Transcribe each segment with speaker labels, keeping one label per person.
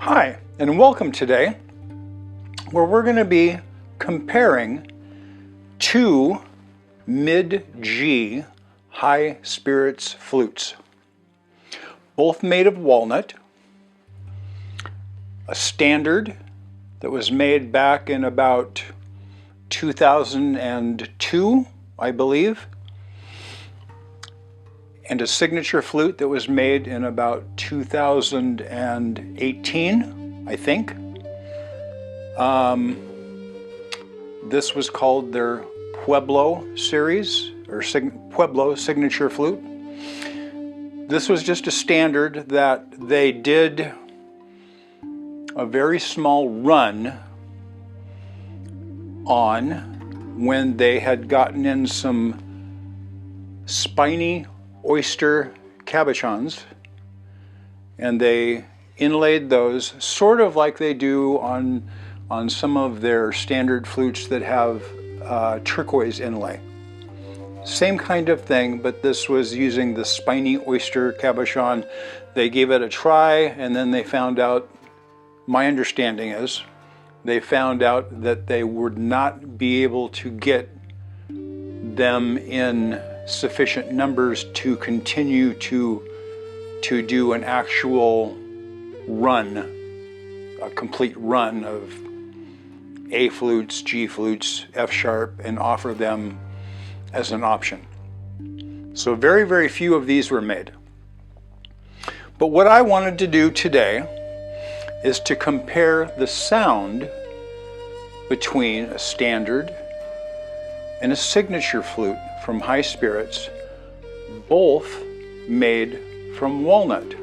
Speaker 1: Hi, and welcome today, where we're going to be comparing two mid-G high spirits flutes, both made of walnut, a standard that was made back in about 2002, I believe, and a signature flute that was made in about 2018, I think. This was called their Pueblo series, or Pueblo Signature Flute. This was just a standard that they did a very small run on when they had gotten in some spiny oyster cabochons, and they inlaid those sort of like they do on some of their standard flutes that have turquoise inlay. Same kind of thing, but this was using the spiny oyster cabochon. They gave it a try, and then they found out, my understanding is, they found out that they would not be able to get them in sufficient numbers to continue to do an actual run, a complete run of A flutes, G flutes, F sharp, and offer them as an option. So very, very few of these were made. But what I wanted to do today is to compare the sound between a standard and a signature flute from High Spirits, both made from walnut.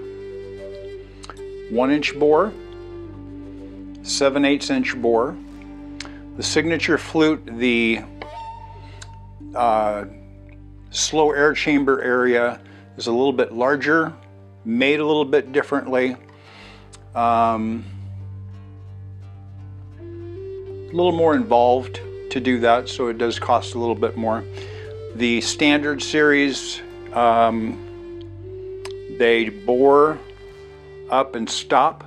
Speaker 1: 1-inch bore, 7/8 inch bore. The signature flute, the slow air chamber area is a little bit larger, made a little bit differently. A little more involved to do that, so it does cost a little bit more. The standard series, they bore up and stop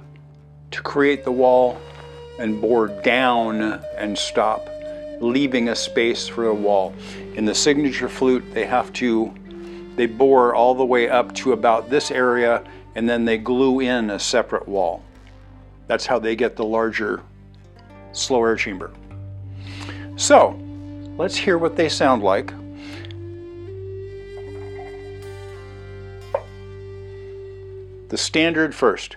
Speaker 1: to create the wall, and bore down and stop, leaving a space for a wall. In the signature flute, they bore all the way up to about this area, and then they glue in a separate wall. That's how they get the larger slow air chamber. So let's hear what they sound like. The standard first.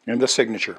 Speaker 1: And the signature.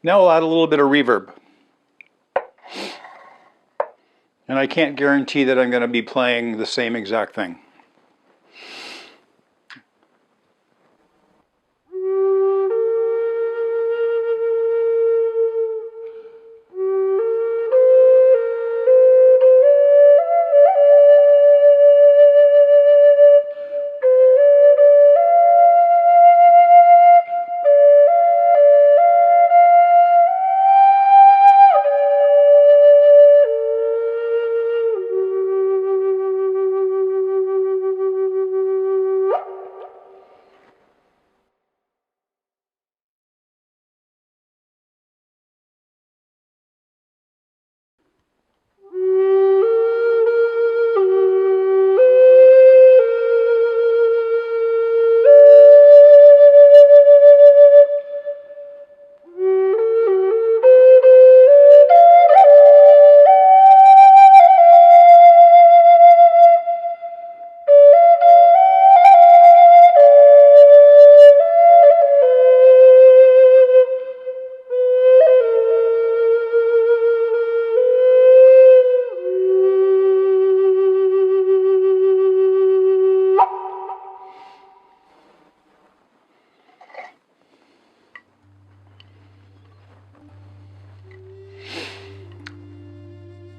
Speaker 1: Now I'll add a little bit of reverb. And I can't guarantee that I'm going to be playing the same exact thing.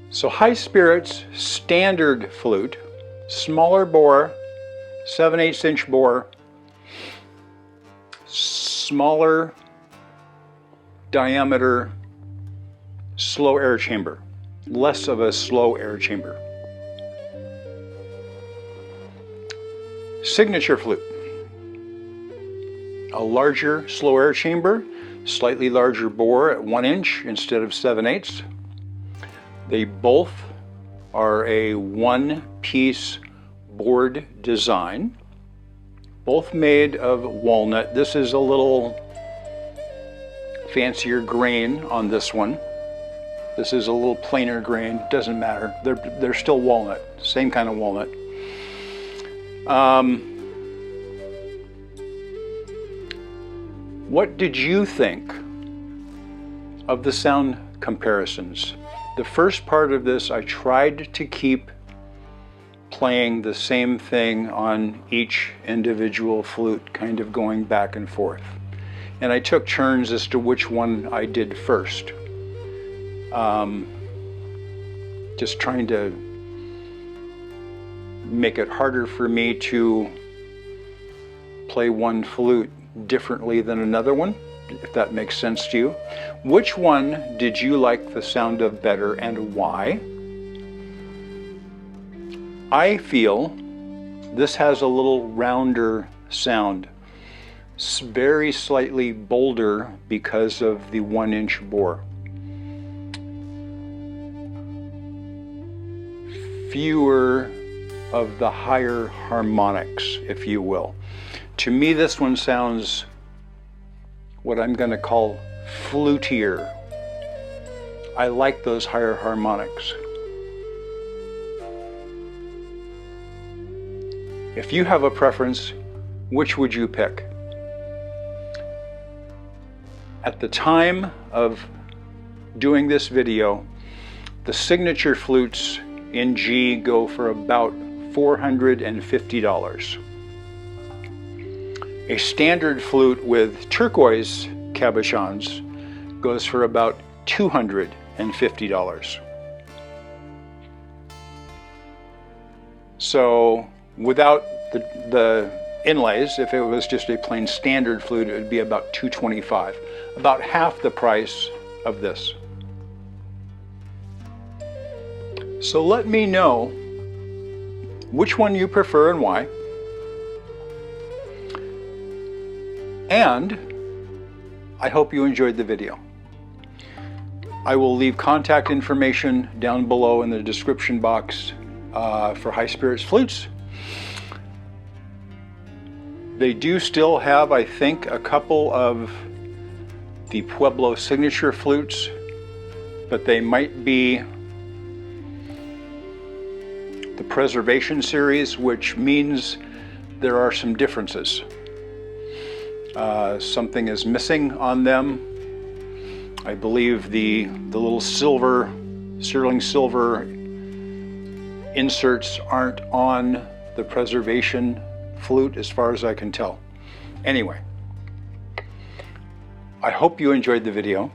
Speaker 1: So High Spirit's standard flute, smaller bore, 7/8 inch bore, smaller diameter, slow air chamber, less of a slow air chamber. Signature Flute, a larger slow air chamber, slightly larger bore at 1 inch instead of 7/8. They both are a one-piece board design, both made of walnut. This is a little fancier grain on this one. This is a little plainer grain, doesn't matter. They're still walnut, same kind of walnut. What did you think of the sound comparisons? The first part of this, I tried to keep playing the same thing on each individual flute, kind of going back and forth. And I took turns as to which one I did first. Just trying to make it harder for me to play one flute differently than another one, if that makes sense to you. Which one did you like the sound of better and why? I feel this has a little rounder sound, very slightly bolder because of the 1 inch bore. Fewer of the higher harmonics, if you will. To me, this one sounds what I'm going to call flutier. I like those higher harmonics. If you have a preference, which would you pick? At the time of doing this video, the Signature Flutes in G go for about $450. A standard flute with turquoise cabochons goes for about $250. So without the inlays, if it was just a plain standard flute, it would be about $225, about half the price of this. So let me know which one you prefer and why. And I hope you enjoyed the video. I will leave contact information down below in the description box for High Spirit's flutes. They do still have, I think, a couple of the Pueblo Signature Flutes, but they might be the Preservation Series, which means there are some differences. Something is missing on them. I believe the little sterling silver inserts aren't on the preservation flute as far as I can tell. Anyway, I hope you enjoyed the video.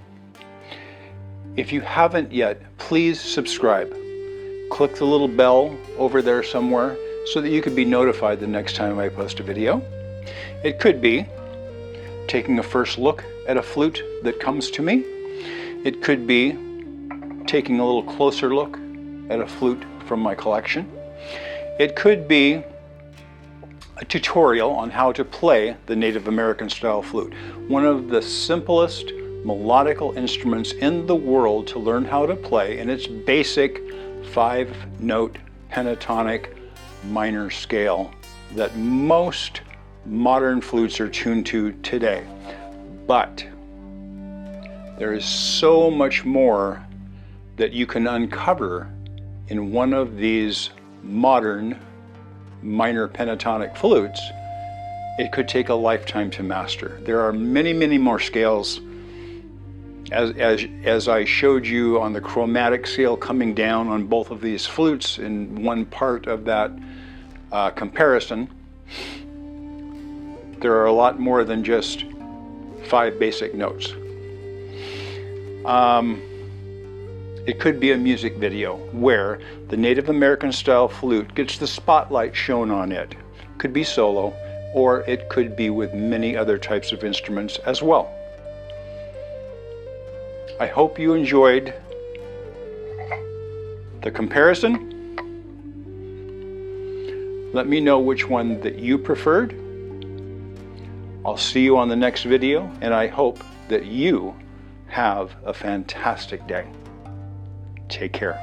Speaker 1: If you haven't yet, please subscribe. Click the little bell over there somewhere so that you can be notified the next time I post a video. It could be taking a first look at a flute that comes to me. It could be taking a little closer look at a flute from my collection. It could be a tutorial on how to play the Native American style flute, one of the simplest melodical instruments in the world to learn how to play in its basic 5-note pentatonic minor scale that most modern flutes are tuned to today. But there is so much more that you can uncover in one of these modern minor pentatonic flutes. It could take a lifetime to master. There are many, many more scales. As I showed you on the chromatic scale coming down on both of these flutes in one part of that comparison, there are a lot more than just 5 basic notes. It could be a music video where the Native American style flute gets the spotlight shown on it. It could be solo, or it could be with many other types of instruments as well. I hope you enjoyed the comparison. Let me know which one that you preferred. I'll see you on the next video, and I hope that you have a fantastic day. Take care.